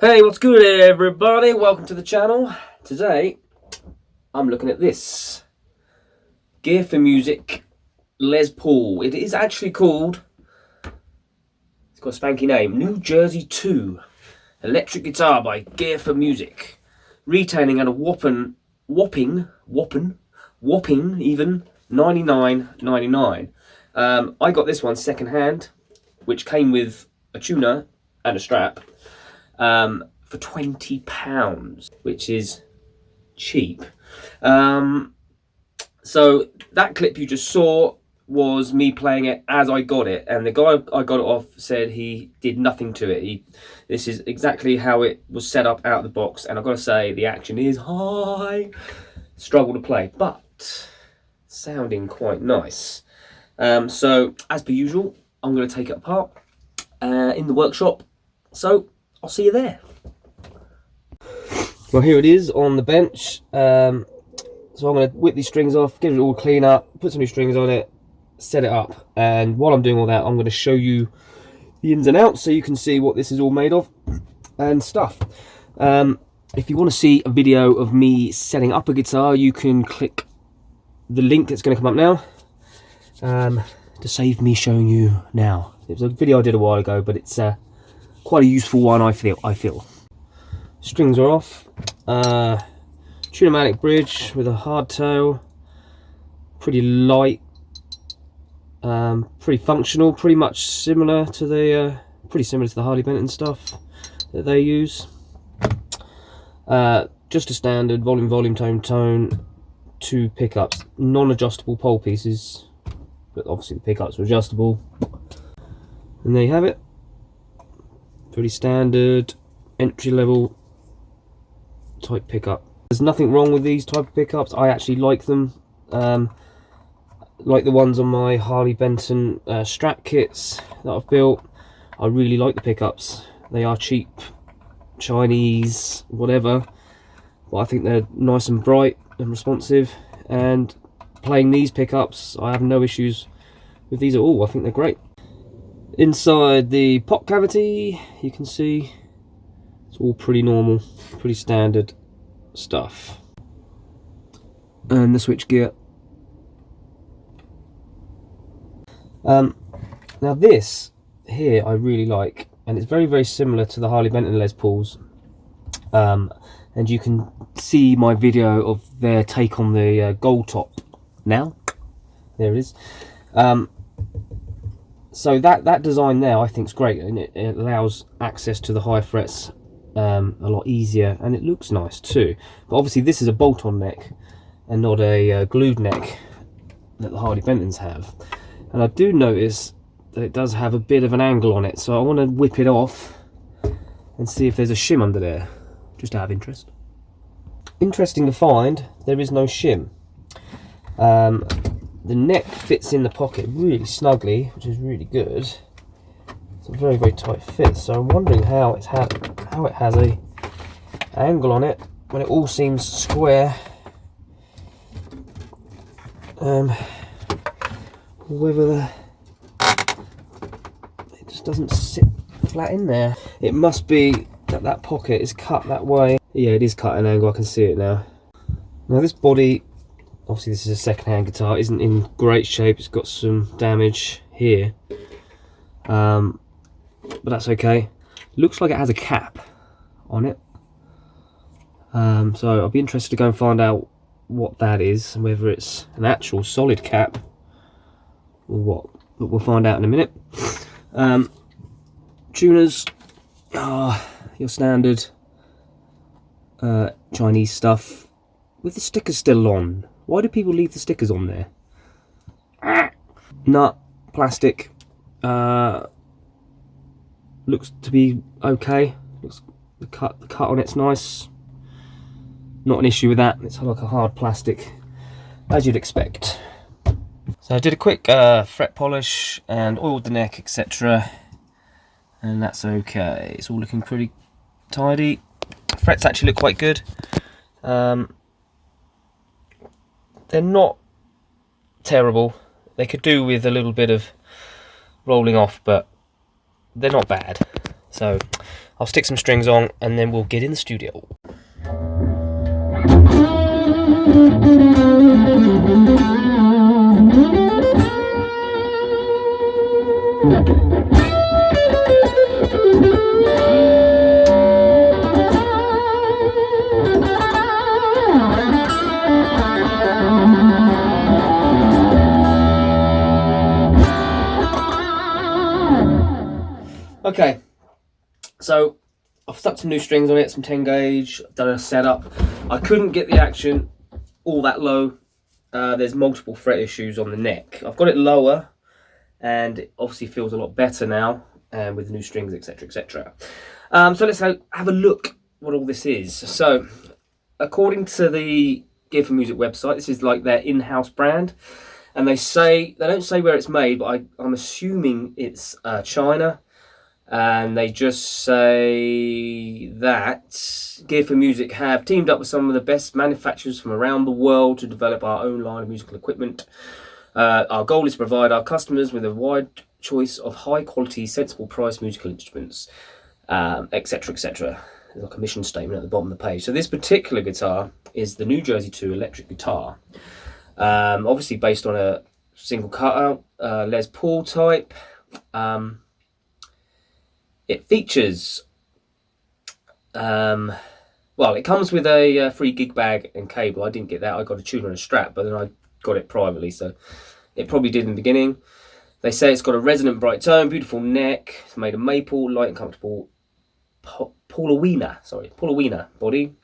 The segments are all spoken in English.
Hey, what's good everybody? Welcome to the channel. Today, I'm looking at this Gear for Music Les Paul. It is actually called, it's got a spanky name, New Jersey 2 Electric Guitar by Gear for Music. Retailing at a whopping even $99.99. I got this one second hand, which came with a tuner and a strap. For £20, which is cheap. So that clip you just saw was me playing it as I got it, and the guy I got it off said he did nothing to it. This is exactly how it was set up out of the box, and I've got to say the action is high. Struggle to play, but sounding quite nice. So as per usual, I'm going to take it apart in the workshop. So I'll see you there. Well, here it is on the bench. So I'm going to whip these strings off, get it all clean up, put some new strings on it, set it up. And while I'm doing all that, I'm going to show you the ins and outs so you can see what this is all made of and stuff. If you want to see a video of me setting up a guitar, you can click the link that's going to come up now to save me showing you now. It was a video I did a while ago, but it's quite a useful one, I feel. Strings are off. Tunematic bridge with a hardtail. Pretty light. Pretty functional. Pretty much similar to the Harley Benton stuff that they use. Just a standard volume, tone. 2 pickups. Non-adjustable pole pieces, but obviously the pickups are adjustable. And there you have it. Pretty standard entry-level type pickup. There's nothing wrong with these type of pickups. I actually like them. like the ones on my Harley Benton Strat kits that I've built. I really like the pickups. They are cheap, Chinese, whatever, but I think they're nice and bright and responsive, and playing these pickups I have no issues with these at all. I think they're great. Inside the pot cavity you can see it's all pretty normal, pretty standard stuff. And the switch gear. Now this here I really like, and it's very, very similar to the Harley Benton Les Pauls. And you can see my video of their take on the gold top now. There it is. So that design there I think is great, and it allows access to the high frets a lot easier, and it looks nice too. But obviously this is a bolt-on neck and not a glued neck that the Harley Bentons have. And I do notice that it does have a bit of an angle on it, so I want to whip it off and see if there's a shim under there, just out of interest. Interesting to find, there is no shim. The neck fits in the pocket really snugly, which is really good. It's a very, very tight fit, so I'm wondering how it has a angle on it when it all seems square. Whether it just doesn't sit flat in there. It must be that that pocket is cut that way. Yeah, it is cut at an angle, I can see it now. Now this body, obviously this is a second-hand guitar, isn't in great shape. It's got some damage here, but that's okay. Looks like it has a cap on it, so I'll be interested to go and find out what that is, and whether it's an actual solid cap or what. But we'll find out in a minute. Tuners are your standard Chinese stuff with the stickers still on. Why do people leave the stickers on there? Nut, plastic, looks to be okay. Looks the cut on it's nice. Not an issue with that. It's like a hard plastic, as you'd expect. So I did a quick fret polish and oiled the neck, etc. And that's okay. It's all looking pretty tidy. Frets actually look quite good. They're not terrible. They could do with a little bit of rolling off, but they're not bad. So I'll stick some strings on and then we'll get in the studio. Okay, so I've stuck some new strings on it, some 10 gauge, I've done a setup. I couldn't get the action all that low. There's multiple fret issues on the neck. I've got it lower, and it obviously feels a lot better now with the new strings, etc, etc. So let's have a look what all this is. So according to the Gear for Music website, this is like their in-house brand, and they don't say where it's made, but I'm assuming it's China. And they just say that Gear for Music have teamed up with some of the best manufacturers from around the world to develop our own line of musical equipment. Our goal is to provide our customers with a wide choice of high quality, sensible price musical instruments, etc, etc. There's like a mission statement at the bottom of the page. So this particular guitar is the New Jersey 2 electric guitar. Obviously based on a single cutout, Les Paul type. It features, well, it comes with a free gig bag and cable. I didn't get that. I got a tuner and a Strat, but then I got it privately, so it probably did in the beginning. They say it's got a resonant bright tone, beautiful neck. It's made of maple, light and comfortable Paulownia body.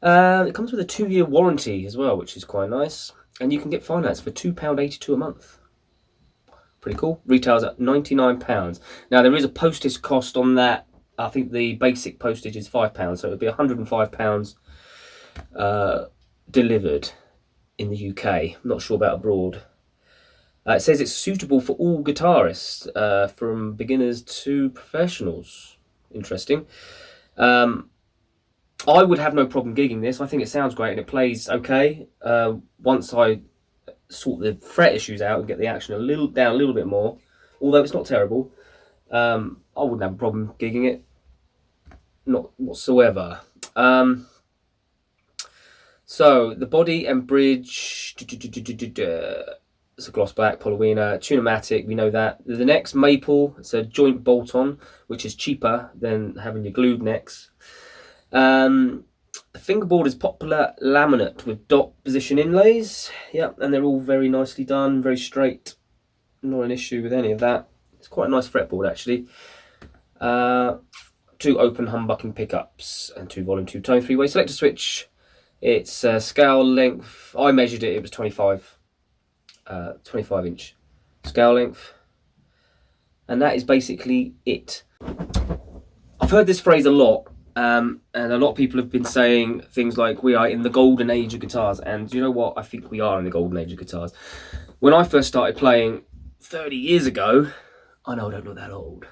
It comes with a 2-year warranty as well, which is quite nice. And you can get finance for £2.82 a month. Pretty cool. Retails at £99. Now there is a postage cost on that. I think the basic postage is £5, so it would be £105 delivered. in the UK. I'm not sure about abroad. It says it's suitable for all guitarists, from beginners to professionals. Interesting. I would have no problem gigging this. I think it sounds great and it plays okay. Once I sort the fret issues out and get the action down a little bit more, although it's not terrible, I wouldn't have a problem gigging it. Not whatsoever. So the body and bridge, it's a gloss black, Polowina, Tunematic, we know that. The neck's maple, it's a joint bolt-on, which is cheaper than having your glued necks. The fingerboard is poplar laminate with dot position inlays. Yep, and they're all very nicely done, very straight. Not an issue with any of that. It's quite a nice fretboard actually. 2 open humbucking pickups and 2 volume 2 tone 3-way selector switch. It's scale length. I measured it. It was 25 inch scale length, and that is basically it. I've heard this phrase a lot, and a lot of people have been saying things like we are in the golden age of guitars, and you know what? I think we are in the golden age of guitars. When I first started playing 30 years ago, I know I don't look that old,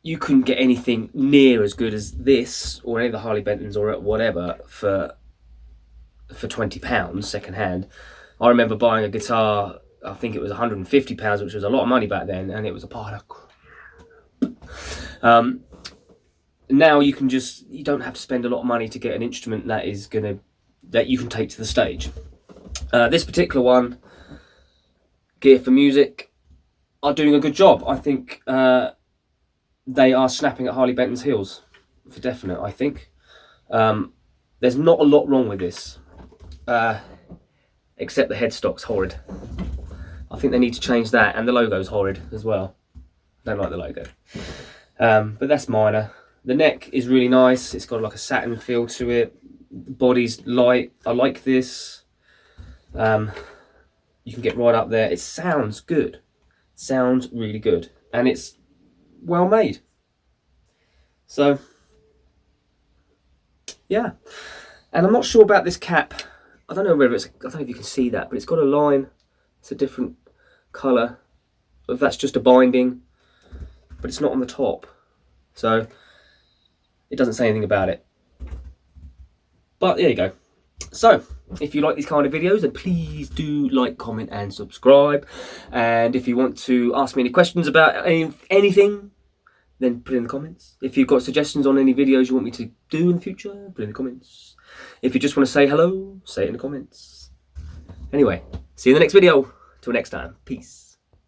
you couldn't get anything near as good as this or any of the Harley Bentons or whatever for £20 second hand. I remember buying a guitar, I think it was £150, which was a lot of money back then, and it was a pile of crap. Now you don't have to spend a lot of money to get an instrument that you can take to the stage. This particular one, Gear for Music, are doing a good job. I think they are snapping at Harley Benton's heels, for definite, I think. There's not a lot wrong with this, except the headstock's horrid. I think they need to change that, and the logo's horrid as well. I don't like the logo. But that's minor. The neck is really nice. It's got like a satin feel to it. The body's light. I like this. You can get right up there. It sounds good. Sounds really good. And it's well made. So, yeah. And I'm not sure about this cap. I don't know whether I don't know if you can see that, but it's got a line. It's a different colour. If that's just a binding, but it's not on the top. So, it doesn't say anything about it. But there you go. So, if you like these kind of videos, then please do like, comment and subscribe. And if you want to ask me any questions about anything, then put it in the comments. If you've got suggestions on any videos you want me to do in the future, put it in the comments. If you just want to say hello, say it in the comments. Anyway, see you in the next video. Till next time, peace.